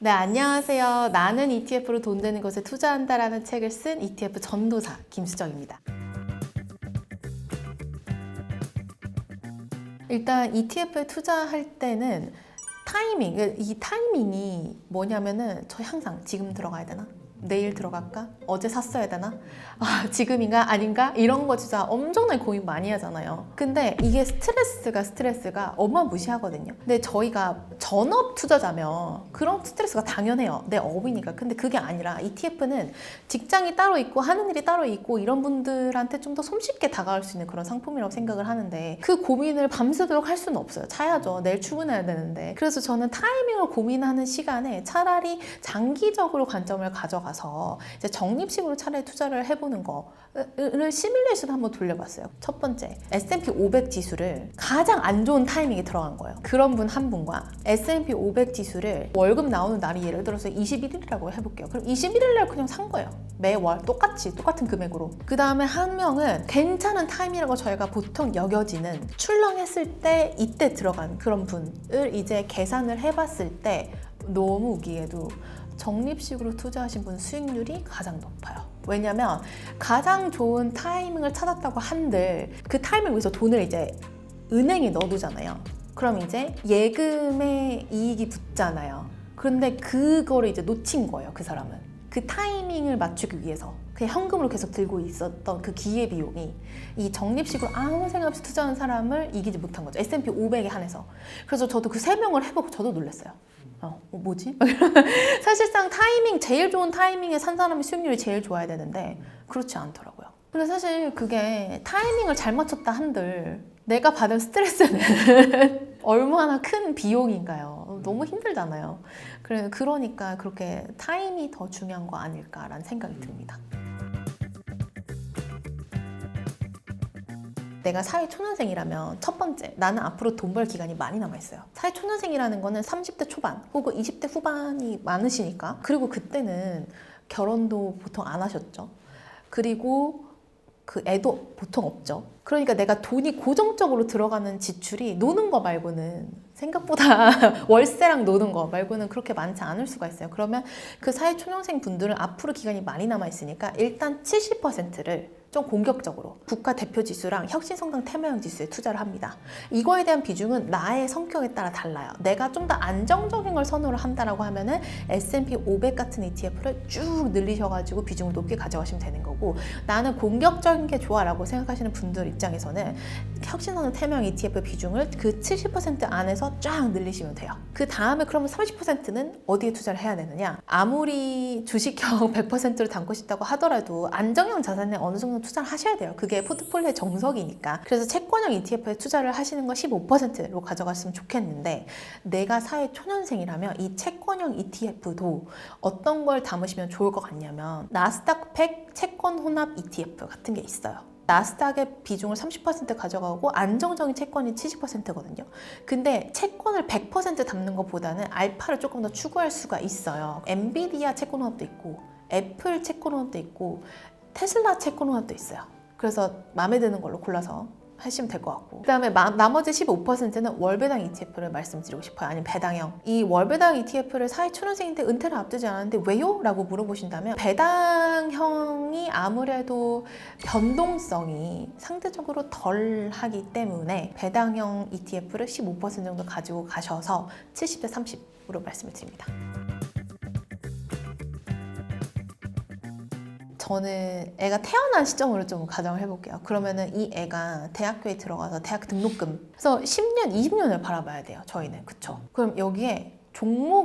네, 안녕하세요. 나는 ETF로 돈 되는 것에 투자한다라는 책을 쓴 ETF 전도사 김수정입니다. 일단 ETF에 투자할 때는 이 타이밍이 뭐냐면은 저 항상 지금 들어가야 되나? 내일 들어갈까? 어제 샀어야 되나? 아, 지금인가? 아닌가? 이런 거 진짜 엄청나게 고민 많이 하잖아요. 근데 이게 스트레스가 어마무시하거든요. 근데 저희가 전업 투자자면 그런 스트레스가 당연해요. 내 업이니까. 근데 그게 아니라 ETF는 직장이 따로 있고 하는 일이 따로 있고 이런 분들한테 좀 더 손쉽게 다가갈 수 있는 그런 상품이라고 생각을 하는데 그 고민을 밤새도록 할 수는 없어요. 자야죠. 내일 출근해야 되는데. 그래서 저는 타이밍을 고민하는 시간에 차라리 장기적으로 관점을 가져가서 이제 적립식으로 차라리 투자를 해보는 거를 시뮬레이션 한번 돌려봤어요. 첫 번째, S&P 500 지수를 가장 안 좋은 타이밍에 들어간 거예요. 그런 분 한 분과 S&P 500 지수를 월급 나오는 날이 예를 들어서 21일이라고 해볼게요. 그럼 21일날 그냥 산 거예요. 매월 똑같은 금액으로. 그 다음에 한 명은 괜찮은 타이밍이라고 저희가 보통 여겨지는 출렁했을 때 이때 들어간 그런 분을 이제 계산을 해봤을 때 너무 웃기게도 적립식으로 투자하신 분 수익률이 가장 높아요. 왜냐면 가장 좋은 타이밍을 찾았다고 한들 그 타이밍을 위해서 돈을 이제 은행에 넣어두잖아요. 그럼 이제 예금에 이익이 붙잖아요. 그런데 그거를 이제 놓친 거예요, 그 사람은. 그 타이밍을 맞추기 위해서 그냥 현금으로 계속 들고 있었던 그 기회비용이 이 적립식으로 아무 생각 없이 투자하는 사람을 이기지 못한 거죠. S&P 500에 한해서. 그래서 저도 그 3명을 해보고 저도 놀랐어요. 뭐지? 사실상 제일 좋은 타이밍에 산 사람이 수익률이 제일 좋아야 되는데 그렇지 않더라고요. 근데 사실 그게 타이밍을 잘 맞췄다 한들 내가 받은 스트레스는 얼마나 큰 비용인가요? 너무 힘들잖아요. 그러니까 그렇게 타임이 더 중요한 거 아닐까라는 생각이 듭니다. 내가 사회초년생이라면 첫 번째, 나는 앞으로 돈 벌 기간이 많이 남아있어요. 사회초년생이라는 거는 30대 초반 혹은 20대 후반이 많으시니까. 그리고 그때는 결혼도 보통 안 하셨죠. 그리고 그 애도 보통 없죠. 그러니까 내가 돈이 고정적으로 들어가는 지출이 노는 거 말고는 생각보다 월세랑 노는 거 말고는 그렇게 많지 않을 수가 있어요. 그러면 그 사회초년생 분들은 앞으로 기간이 많이 남아있으니까 일단 70%를 좀 공격적으로 국가 대표 지수랑 혁신성장 테마형 지수에 투자를 합니다. 이거에 대한 비중은 나의 성격에 따라 달라요. 내가 좀 더 안정적인 걸 선호를 한다라고 하면은 S&P 500 같은 ETF를 쭉 늘리셔가지고 비중을 높게 가져가시면 되는 거고, 나는 공격적인 게 좋아라고 생각하시는 분들 입장에서는 혁신성장 테마형 ETF 비중을 그 70% 안에서 쫙 늘리시면 돼요. 그 다음에 그러면 30%는 어디에 투자를 해야 되느냐? 아무리 주식형 100%를 담고 싶다고 하더라도 안정형 자산에 어느 정도 투자를 하셔야 돼요. 그게 포트폴리오의 정석이니까. 그래서 채권형 ETF에 투자를 하시는 거 15%로 가져갔으면 좋겠는데, 내가 사회 초년생이라면 이 채권형 ETF도 어떤 걸 담으시면 좋을 것 같냐면 나스닥 100 채권 혼합 ETF 같은 게 있어요. 나스닥의 비중을 30% 가져가고 안정적인 채권이 70%거든요. 근데 채권을 100% 담는 것보다는 알파를 조금 더 추구할 수가 있어요. 엔비디아 채권 혼합도 있고 애플 채권 혼합도 있고 테슬라 채권 혼합도 있어요. 그래서 마음에 드는 걸로 골라서 하시면 될 것 같고, 그 다음에 나머지 15%는 월배당 ETF를 말씀드리고 싶어요. 아니면 배당형. 이 월배당 ETF를 사회초년생인데 은퇴를 앞두지 않았는데 왜요? 라고 물어보신다면, 배당형이 아무래도 변동성이 상대적으로 덜 하기 때문에 배당형 ETF를 15% 정도 가지고 가셔서 70대 30으로 말씀을 드립니다. 저는 애가 태어난 시점으로 좀 가정을 해볼게요. 그러면은 이 애가 대학교에 들어가서 대학 등록금, 그래서 10년, 20년을 바라봐야 돼요. 저희는. 그쵸? 그럼 여기에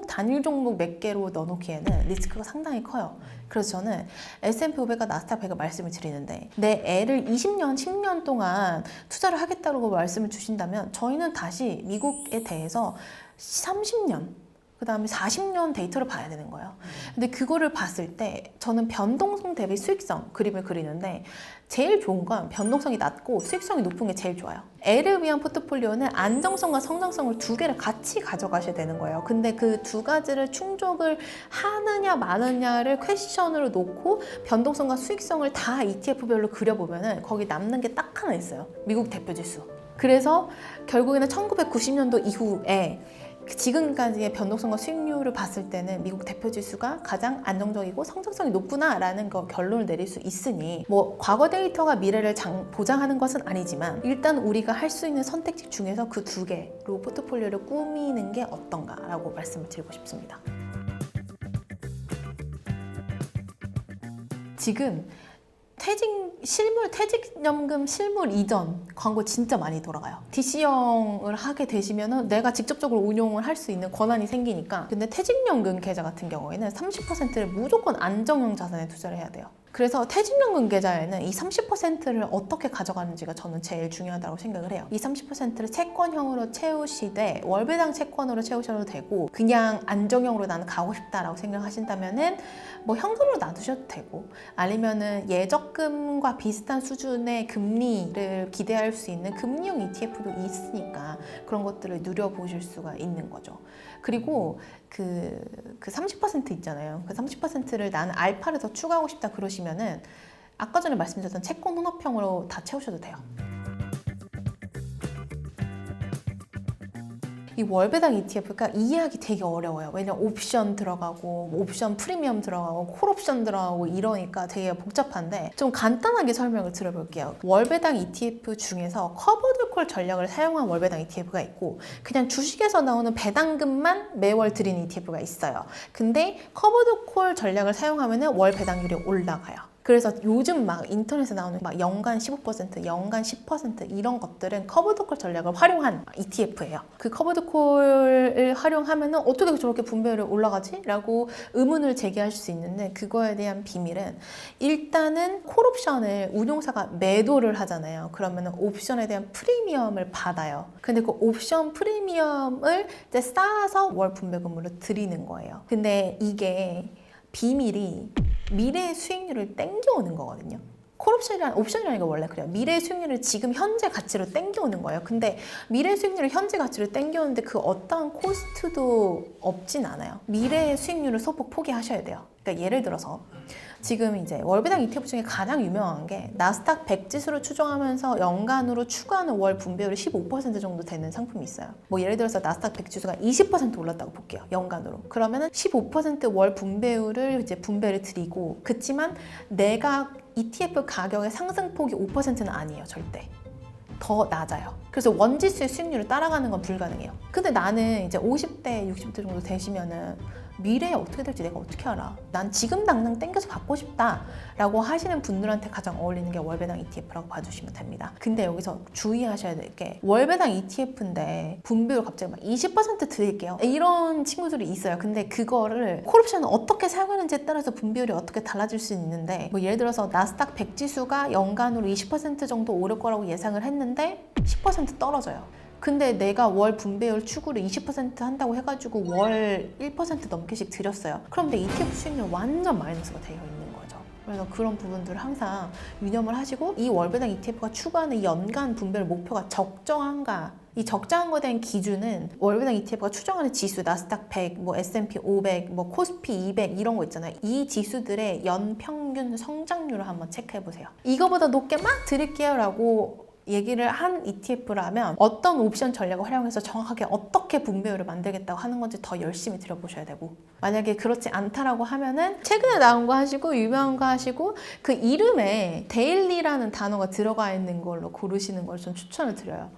단일 종목 몇 개로 넣어놓기에는 리스크가 상당히 커요. 그래서 저는 S&P 500과 나스닥 100을 말씀을 드리는데, 내 애를 20년, 10년 동안 투자를 하겠다고 말씀을 주신다면 저희는 다시 미국에 대해서 30년, 그 다음에 40년 데이터를 봐야 되는 거예요. 근데 그거를 봤을 때 저는 변동성 대비 수익성 그림을 그리는데, 제일 좋은 건 변동성이 낮고 수익성이 높은 게 제일 좋아요. 애를 위한 포트폴리오는 안정성과 성장성을 두 개를 같이 가져가셔야 되는 거예요. 근데 그 두 가지를 충족을 하느냐 마느냐를 퀘스천으로 놓고 변동성과 수익성을 다 ETF별로 그려보면은 거기 남는 게 딱 하나 있어요. 미국 대표지수. 그래서 결국에는 1990년도 이후에 지금까지의 변동성과 수익률을 ETF를 봤을 때는 미국 대표 지수가 가장 안정적이고 성장성이 높구나라는 거 결론을 내릴 수 있으니 뭐 과거 데이터가 미래를 보장하는 것은 아니지만 일단 우리가 할 수 있는 선택지 중에서 그 두 개로 포트폴리오를 꾸미는 게 어떤가라고 말씀을 드리고 싶습니다. 지금 퇴직연금 실물 이전 광고 진짜 많이 돌아가요. DC형을 하게 되시면은 내가 직접적으로 운용을 할 수 있는 권한이 생기니까. 근데 퇴직연금 계좌 같은 경우에는 30%를 무조건 안정형 자산에 투자를 해야 돼요. 그래서 퇴직연금 계좌에는 이 30%를 어떻게 가져가는지가 저는 제일 중요하다고 생각을 해요. 이 30%를 채권형으로 채우시되 월배당 채권으로 채우셔도 되고 그냥 안정형으로 나는 가고 싶다라고 생각하신다면은 뭐 현금으로 놔두셔도 되고 아니면은 예적금과 비슷한 수준의 금리를 기대할 수 있는 금리형 ETF도 있으니까 그런 것들을 누려보실 수가 있는 거죠. 그리고 그 30% 있잖아요. 그 30%를 나는 알파를 더 추가하고 싶다 그러시면은 아까 전에 말씀드렸던 채권 혼합형으로 다 채우셔도 돼요. 이 월배당 ETF가 이해하기 되게 어려워요. 왜냐면 옵션 들어가고 옵션 프리미엄 들어가고 콜옵션 들어가고 이러니까 되게 복잡한데 좀 간단하게 설명을 드려볼게요. 월배당 ETF 중에서 커버드 콜 전략을 사용한 월배당 ETF가 있고 그냥 주식에서 나오는 배당금만 매월 드리는 ETF가 있어요. 근데 커버드 콜 전략을 사용하면 월 배당률이 올라가요. 그래서 요즘 막 인터넷에 나오는 막 연간 15%, 연간 10% 이런 것들은 커버드콜 전략을 활용한 ETF예요. 그 커버드콜을 활용하면은 어떻게 저렇게 분배율이 올라가지? 라고 의문을 제기할 수 있는데 그거에 대한 비밀은 일단은 콜옵션을 운용사가 매도를 하잖아요. 그러면은 옵션에 대한 프리미엄을 받아요. 근데 그 옵션 프리미엄을 이제 쌓아서 월 분배금으로 드리는 거예요. 근데 이게 비밀이 미래의 수익률을 땡겨오는 거거든요. 옵션이라는 게 원래 그래요. 미래의 수익률을 지금 현재 가치로 땡겨오는 거예요. 근데 미래의 수익률을 현재 가치로 땡겨오는데 그 어떠한 코스트도 없진 않아요. 미래의 수익률을 소폭 포기하셔야 돼요. 그러니까 예를 들어서 지금 이제 월배당 ETF 중에 가장 유명한 게 나스닥 100 지수를 추정하면서 연간으로 추가하는 월 분배율이 15% 정도 되는 상품이 있어요. 뭐 예를 들어서 나스닥 100 지수가 20% 올랐다고 볼게요. 연간으로. 그러면은 15%월 분배율을 이제 분배를 드리고 그치만 내가 ETF 가격의 상승폭이 5%는 아니에요. 절대. 더 낮아요. 그래서 원지수의 수익률을 따라가는 건 불가능해요. 근데 나는 이제 50대, 60대 정도 되시면은 미래에 어떻게 될지 내가 어떻게 알아? 난 지금 당장 땡겨서 갖고 싶다 라고 하시는 분들한테 가장 어울리는 게 월배당 ETF라고 봐주시면 됩니다. 근데 여기서 주의하셔야 될 게 월배당 ETF인데 분배율 갑자기 막 20% 드릴게요 이런 친구들이 있어요. 근데 그거를 콜옵션을 어떻게 사용하는지에 따라서 분배율이 어떻게 달라질 수 있는데 뭐 예를 들어서 나스닥 100 지수가 연간으로 20% 정도 오를 거라고 예상을 했는데 10% 떨어져요. 근데 내가 월 분배율 추구를 20% 한다고 해가지고 월 1% 넘게씩 드렸어요. 그럼 내 ETF 수익률 완전 마이너스가 되어 있는 거죠. 그래서 그런 부분들을 항상 유념을 하시고 이 월배당 ETF가 추구하는 연간 분배율 목표가 적정한가 이 적정한 거에 대한 기준은 월배당 ETF가 추정하는 지수, 나스닥 100, 뭐 S&P 500, 뭐 코스피 200 이런 거 있잖아요. 이 지수들의 연평균 성장률을 한번 체크해 보세요. 이거보다 높게 막 드릴게요 라고 얘기를 한 ETF라면 어떤 옵션 전략을 활용해서 정확하게 어떻게 분배율을 만들겠다고 하는 건지 더 열심히 들여보셔야 되고 만약에 그렇지 않다라고 하면은 최근에 나온 거 하시고 유명한 거 하시고 그 이름에 데일리라는 단어가 들어가 있는 걸로 고르시는 걸 좀 추천을 드려요.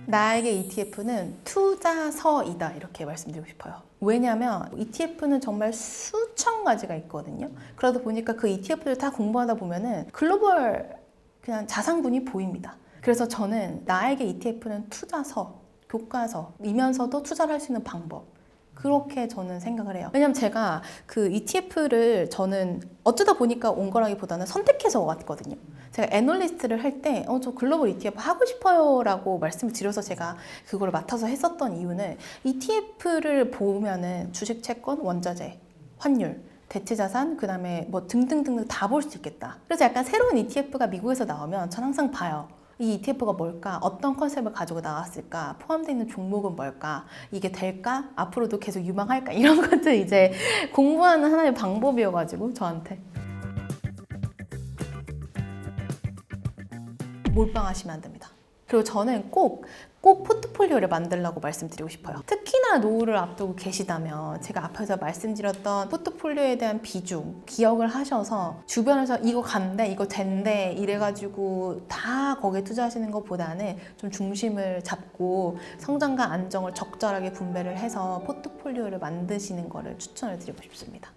나에게 ETF는 투자서이다 이렇게 말씀드리고 싶어요. 왜냐하면 ETF는 정말 수천 가지가 있거든요. 그러다 보니까 그 ETF를 다 공부하다 보면은 글로벌 그냥 자산군이 보입니다. 그래서 저는 나에게 ETF는 투자서, 교과서이면서도 투자를 할 수 있는 방법 그렇게 저는 생각을 해요. 왜냐면 제가 그 ETF를 저는 어쩌다 보니까 온 거라기보다는 선택해서 왔거든요. 제가 애널리스트를 할 때 저 글로벌 ETF 하고 싶어요 라고 말씀을 드려서 제가 그걸 맡아서 했었던 이유는 ETF를 보면은 주식, 채권, 원자재, 환율 대체자산, 그 다음에 뭐 등등등 다 볼 수 있겠다. 그래서 약간 새로운 ETF가 미국에서 나오면 전 항상 봐요. 이 ETF가 뭘까? 어떤 컨셉을 가지고 나왔을까? 포함되어 있는 종목은 뭘까? 이게 될까? 앞으로도 계속 유망할까? 이런 것들 이제 공부하는 하나의 방법이어가지고 저한테 몰빵하시면 안 됩니다. 그리고 저는 꼭 꼭 포트폴리오를 만들라고 말씀드리고 싶어요. 특히나 노후를 앞두고 계시다면 제가 앞에서 말씀드렸던 포트폴리오에 대한 비중 기억을 하셔서 주변에서 이거 간대, 이거 된대 이래가지고 다 거기에 투자하시는 것보다는 좀 중심을 잡고 성장과 안정을 적절하게 분배를 해서 포트폴리오를 만드시는 거를 추천을 드리고 싶습니다.